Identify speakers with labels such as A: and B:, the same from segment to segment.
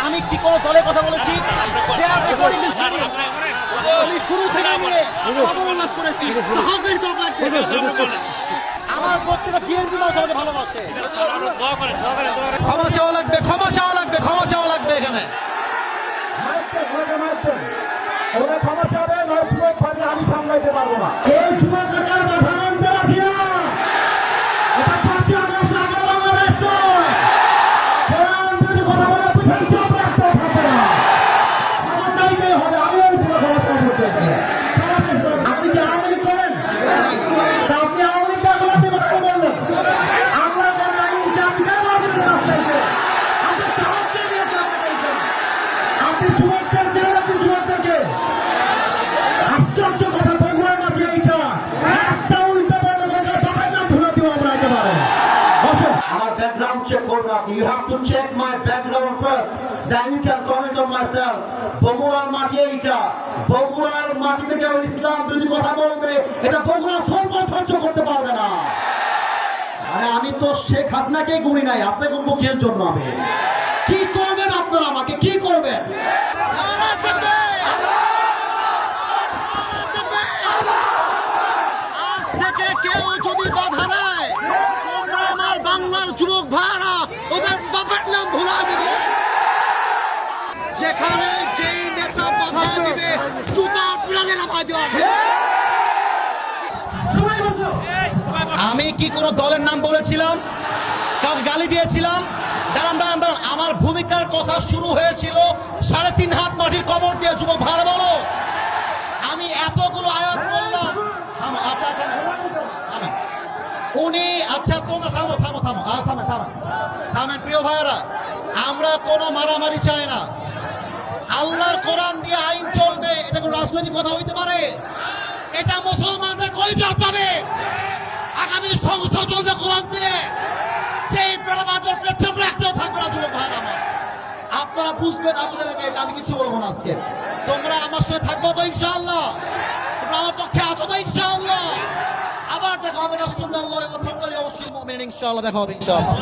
A: আমি কি কোনো দলের কথা বলেছি? আমি শুরু থেকে নিয়ে অবমাননা করেছি। আমার প্রত্যেকটা বিএনপি আমাকে ভালোবাসে। ক্ষমা চাওয়া লাগবে, ক্ষমা চাওয়া লাগবে, ক্ষমা চাওয়া লাগবে। এখানে
B: ক্ষমা চাবে, আমি সামলাইতে পারবো না। এই যুবক আপনি কি আওয়ামী লীগ করেন? আপনি আওয়ামী লীগ দেখুন, আপনি কথা বললেন আল্লাহ করে আইন আপনি যুবকদের জেলে, আপনি যুবকদেরকে আশ্চর্য কথা বগুড়ার মাঝে এইটা একটা উল্টা বললে বাবার নাম ভুলে দিব আমরা একেবারে। আমার ব্যাকগ্রাউন্ড চেক করবে আপনি। You have to check my background first, then you can comment on myself. বগুড়ার মাটি এইটা, বগুড়ার মাটিতে কেউ ইসলাম বিরোধী কথা বলবে, এটা বগুড়া সহ্য করতে পারবে না। আরে আমি তো শেখ হাসিনাকে গুনি নাই, আপনি কোন মুখের জন্য আমি কি করবেন? আপনারা আমাকে কি করবেন?
A: আজ থেকে কেউ যদি বাধা দেয়, তোমরা আমার বাংলার যুবক ভাইরা ওদের বাবার নাম ভুলা দিবে। যেখানে যেই নেতা বাধা দিবে জুতা প্রাণে নামায় দেওয়া হবে। আমি কি কোনো দলের নাম বলেছিলাম? কাউকে গালি দিয়েছিলাম? দাঁড়ান দাঁড়ান দাঁড়ান, আমার ভূমিকার কথা শুরু হয়েছিল 3.5 হাত মাটির কবর দিয়ে। যুবক ভালো বলো, আমি এতগুলো আয়াত বললাম। আচ্ছা থামেন উনি, আচ্ছা তোমরা থামো থামো থামো থামেন থামেন থামেন। প্রিয় ভাইয়েরা, আমরা কোনো মারামারি চাই না। আল্লাহর কোরআন দিয়ে আইন চলবে, এটা কোনো রাজনৈতিক কথা হইতে পারে? এটা মুসলমানদের কলিজার দাবি। আগামী সংসদ চলবে কোরআন দিয়ে। যেই বেড়াবাদের পেছনে রাখতেও থাকবে না। যুবক ভাইরা আমার, আপনারা বুঝবেন আপনাদের এলাকায়। এটা আমি কিছু বলবো না আজকে। তোমরা আমার সঙ্গে থাকবো তো ইনশাআল্লাহ? তোমরা আমার পক্ষে আছো তো ইনশাআল্লাহ? আবার দেখা হবে রাসূলুল্লাহ ওয়া তাআলা অবশ্যই মুমিন ইনশাআল্লাহ দেখা হবে ইনশাআল্লাহ।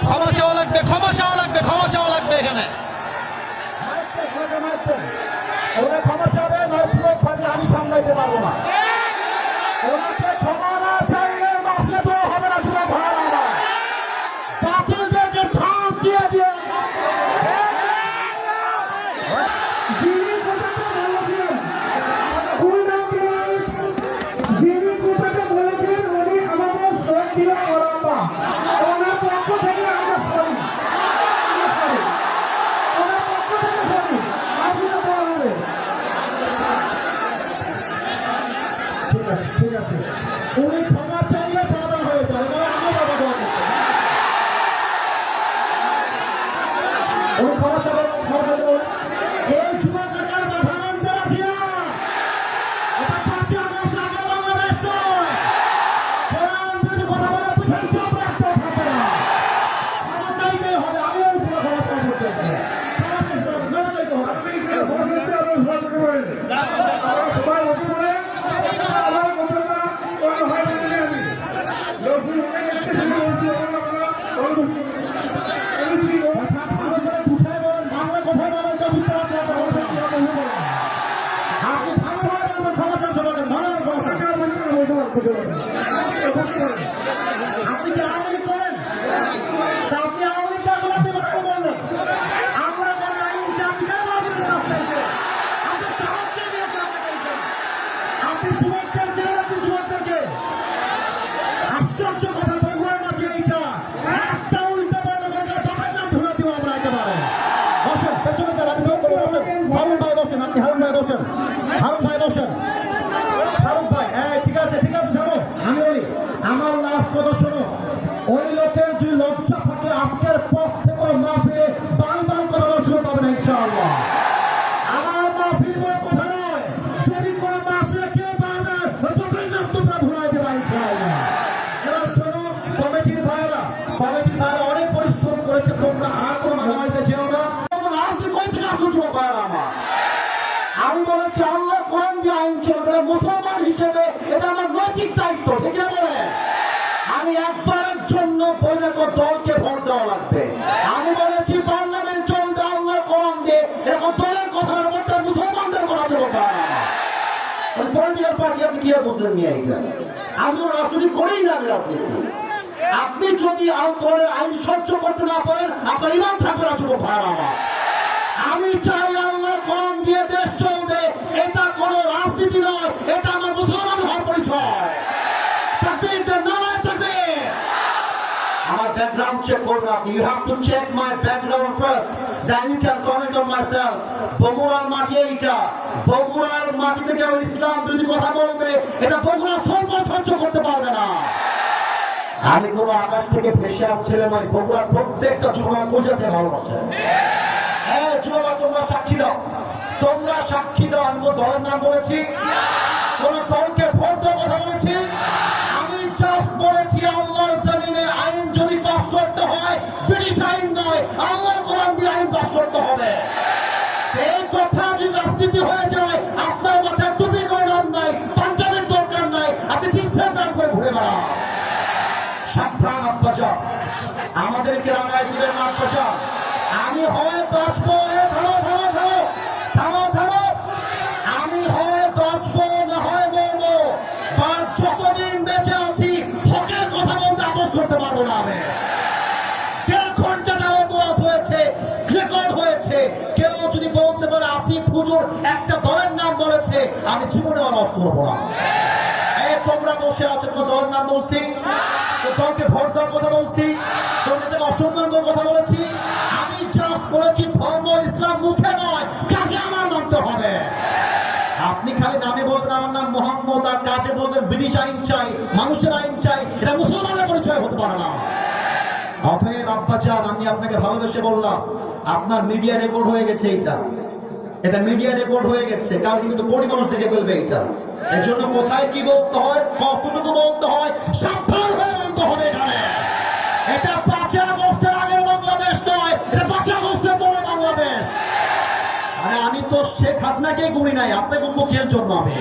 A: ক্ষমা চাওয়া লাগবে, ক্ষমা চাওয়া লাগবে, ক্ষমা চাওয়া লাগবে। এখানে
B: ক্ষমা চাবে, আমি সামলাইতে পারবো না। ওনাকে ক্ষমা না চাইলে মাফলে তো হবে না। যুবক ভাইরা, বাতিলদেরকে ছাপ দিয়ে দিয়ে ঠিক আছে, উনি ক্ষমা চাইলে সমাধান হয়ে যায়। উনি ক্ষমা চাবেন, ক্ষমা চাইতে এই যুবক নেতার বাধা মানতে রাখি না। এটা 5 আগস্ট আগে বাংলাদেশ নয়। কোরআন বিরোধী কথা বলে পিঠের চাপ রাখতে থাকবে না। ক্ষমা চাইতে হবে, আমিও পুরো ক্ষমা চাইতে হবে। ক্ষমা চাইতে হবে। সবাই বসে পড়ে কথা ভালো করে বুঝাই বলেন, বাংলা কথা বলেন তো বুঝতে পারছেন। আপনি ভালোভাবে বলবেন, ক্ষমা চান সবার কাছে, ভালো ক্ষমা চান। আপনি কি আওয়ামী লীগ করেন? তা আপনি আওয়ামী লীগ দেখুন, আপনি কথা বললেন আল্লাহ করে আইন চাপি কেন দিবেন? আপনি সাহসকে দিয়েছে আপনাকে। আপনি যুবকদের জেলে, আপনি যুবকদেরকে আশ্চর্য কথা বগুড়ার মাঝে এইটা একটা উল্টা বললে বাবার নাম ভুলে দিব আমরা একেবারে। বসেন, পেছনে যান, আপনি বসেন। হারুন ভাই বসেন, আপনি হারুন ভাই বসেন। হারুন ভাই বসেন। হারুন ভাই, ঠিক আছে ঠিক আছে, যাবো। আমি বলি আমার লাভ কথা শোনো। ওই লোকের যে লজ্জা থাকে আজকের পর থেকে মাহফিলে বান বান করার সুযোগ পাবে না ইনশাআল্লাহ। আমার মাহফিল বলে কথা নয়। যদি কোনো মাহফিলে কেউ বাড়ে বাবার নাম তোমরা ভুলাই দেবা ইনশাআল্লাহ। এবার শোনো, কমিটির ভাইরা এটা আমার নৈতিক দায়িত্ব, ঠিক না বলে? আমি একবারের জন্য বৈধ দলকে ভোট দেওয়া লাগবে। আমি বলেছি পার্লামেন্ট চলবে আল্লাহর কোরআন দিয়ে, এরকম দলের কথা ব্যাপারটা মুসলমানদের কথা চলবে না। পলিটিক্যাল পার্টি আপনি কি আর বুঝলেন নিয়ে এইটা? আমি তো রাজনীতি করেই না, আমি রাজনীতি। আপনি যদি দলের আইন সহ্য করতে না পারেন, আপনার ইমাম থাকবে না, যুবক ভাইরা আমার। আমি চাই আল্লাহর কোরআন দিয়ে দেশ চলবে, এটা কোনো রাজনীতি নয়, এটা আমার মুসলমান হওয়ার পরিচয়। তাকবীর, নারায়ে তাকবীর। আমার ব্যাকগ্রাউন্ড চেক করুন আপনি। You have to check my background first, then you can comment on myself. বগুড়ার মাটি এইটা, বগুড়ার মাটিতে কেউ ইসলাম যদি কথা বলবে, এটা বগুড়া সহ্য করতে পারবে না। আমি কোনো আকাশ থেকে ভেসে আসছিলাম নয়, বগুড়ার প্রত্যেকটা যুবক বোঝাতে ভালোবাসে। হ্যাঁ যুবক, তোমরা সাক্ষী দাও, তোমরা সাক্ষী দাও। আমি কোনো দলের নাম বলেছি, কোন দলকে ভোট দেওয়ার কথা বলেছি? আমি জাস্ট বলেছি আল্লাহর জমিনে আইন যদি পাস করতে হয়, ব্রিটিশ আইন নয়, আল্লাহর কোরআন দিয়ে আইন পাস করতে হবে। এই কথা যদি রাজনীতি হয়ে যায়, আপনার মাথায় টুপি করে নাম নাই, পাঞ্জাবের দরকার নাই, আপনি জিন্সের প্যান্ট করে ঘুরে বেড়ান। সাবধান আব্বাজান, আমাদেরকে রাঙায় দিবেন না আব্বাজান। আমি হয় বাঁচবো, থামো থামো থামো থামো থামো, আমি হয় বাঁচবো না হয় মরবো। আর যতদিন বেঁচে আছি হকের কথা বলতে আপোষ করতে পারবো না। আমি 1.5 ঘন্টা যাবত ওয়াজ হয়েছে, রেকর্ড হয়েছে। কেউ যদি বলতে পারে আসিফ হুজুর একটা দলের নাম বলেছে, আমি জীবনে ওয়াজ করবো না। তোমরা বসে আছো, কোনো দলের নাম বলছি? দলকে ভোট দেওয়ার কথা বলছি? দলকে অসম্মান করার কথা বলেছি? আমি জাস্ট বলেছি ধর্ম ইসলাম মুখে নয়, কাজে আমার মানতে হবে। আপনি খালি নামে বলবেন আমার নাম মোহাম্মদ, আর কাজে বলবেন ব্রিটিশ আইন চাই, মানুষের আইন চাই, এটা মুসলমানের পরিচয় হতে পারে না। অতএব আব্বাজান, আমি আপনাকে ভালোবেসে বললাম, আপনার মিডিয়া রেকর্ড হয়ে গেছে। এটা মিডিয়া রেকর্ড হয়ে গেছে, কারণ কিন্তু কোটি মানুষ দেখে ফেলবে এটা। এর জন্য কোথায় কি বলতে হয়, কতটুকু বলতে হয়, সাবধান হয়ে বলতে হবে। এখানে এটা 5 আগস্টের আগের বাংলাদেশ নয়, এটা 5 আগস্টের পরে বাংলাদেশ। আরে আমি তো শেখ হাসিনাকে গুনি নাই, আপনাকে মুখের জন্য আমি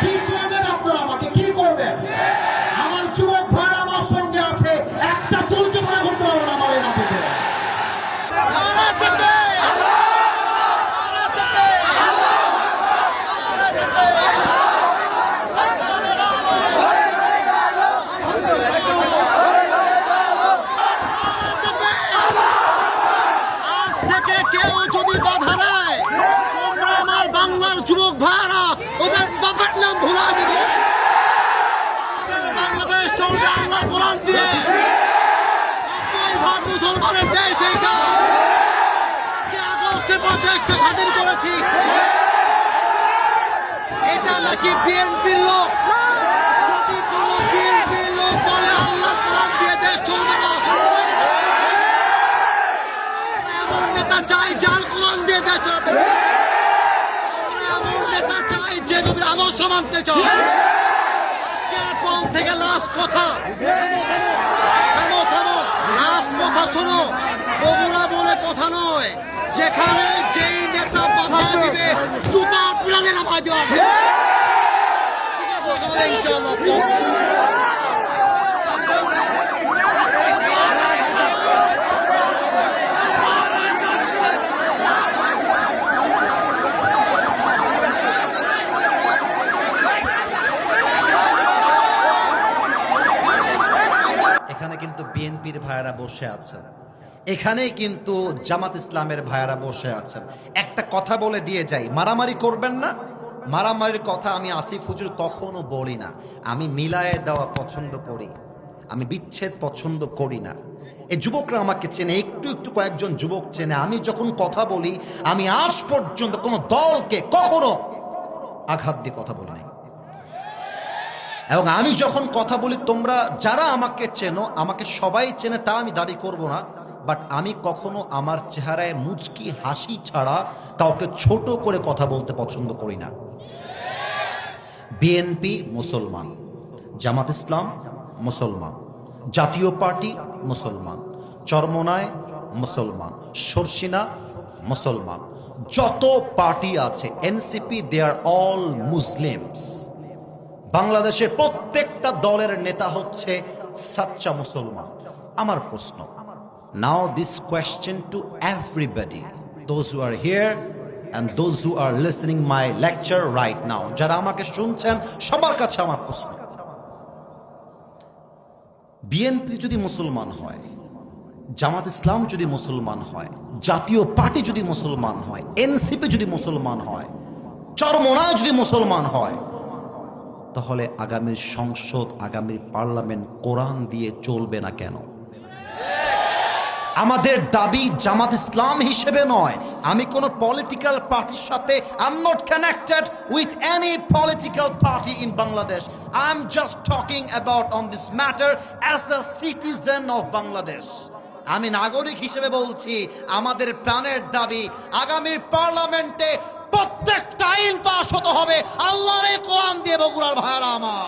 B: কি করবেন? আপনারা আমাকে কি করবেন? আমার যুবক ভাই আমার সঙ্গে আছে, একটা চুলকে মনে করতে পারবো না আমার এই মাটিতে।
A: কেউ যদি বাধা দেয়, তোমরা আমার বাংলার যুবক ভাইরা ওদের বাবার নাম ভুলা দিবে। বাংলাদেশ চলবে আল্লাহ কোরআন দিয়ে, মুসলমানের দেশ। এইটা 5 আগস্টের পর দেশটা স্বাধীন করেছি। এটা নাকি বিএনপির লোক? যদি কোন বিএনপির লোক বলে আল্লাহ কোরআন দিয়ে দেশ চলবে না, এমন নেতা চাই যার কোরআন দিয়ে দেশ চালাতে চায়, এমন নেতা চাই যে নবীর আদর্শ মানতে চায়। আজকের পর থেকে লাস্ট কথা, থামো থামো, লাস্ট কথা শোনো। বগুড়া বলে কথা নয়, যেখানে যেই নেতা বাধা দিবে জুতা পিড়ালে নামায় দেওয়া হবে। ঠিক আছে ইনশাআল্লাহ। এখানে কিন্তু বিএনপির ভাইয়েরা বসে আছে, এখানেই কিন্তু জামাত ইসলামের ভাইয়েরা বসে আছেন। একটা কথা বলে দিয়ে যাই, মারামারি করবেন না। মারামারির কথা আমি আসিফ হুজুর কখনো বলি না। আমি মিলায়ে দেওয়া পছন্দ করি, আমি বিচ্ছেদ পছন্দ করি না। এই যুবকরা আমাকে চেনে, একটু একটু কয়েকজন যুবক চেনে। আমি যখন কথা বলি, আমি আজ পর্যন্ত কোনো দলকে কখনো আঘাত দিয়ে কথা বলি নাই। এবং আমি যখন কথা বলি, তোমরা যারা আমাকে চেনো, আমাকে সবাই চেনে তা আমি দাবি করব না, বাট আমি কখনো আমার চেহারায় মুচকি হাসি ছাড়া কাউকে ছোট করে কথা বলতে পছন্দ করি না। বিএনপি মুসলমান, জামাত ইসলাম মুসলমান, জাতীয় পার্টি মুসলমান, চরমোনাই মুসলমান, শর্ষিনা মুসলমান, যত পার্টি আছে NCP, they are all Muslims. বাংলাদেশের প্রত্যেকটা দলের নেতা হচ্ছে সাচ্চা মুসলমান। আমার প্রশ্ন, now this question to everybody, those who are here and those who are listening my lecture right now, যারা আমাকে শুনছেন সবার কাছে আমার প্রশ্ন, বিএনপি যদি মুসলমান হয়, জামাত ইসলাম যদি মুসলমান হয়, জাতীয় পার্টি যদি মুসলমান হয়, এনসিপি যদি মুসলমান হয়, চরমোনাই যদি মুসলমান হয়, তাহলে আগামীর সংসদ, আগামীর পার্লামেন্ট কোরআন দিয়ে চলবে না কেন? আমাদের দাবি জামাত ইসলাম হিসেবে নয়, আমি কোনো পলিটিক্যাল পার্টির সাথে I am not connected with any political party in Bangladesh. I am just talking about on this matter as a citizen of Bangladesh. আমি নাগরিক হিসেবে বলছি, আমাদের প্রাণের দাবি আগামীর পার্লামেন্টে প্রত্যেকটা আইন পাস হতে হবে আল্লাহর এই কোরআন দিয়ে। বগুড়ার ভাইরা আমার,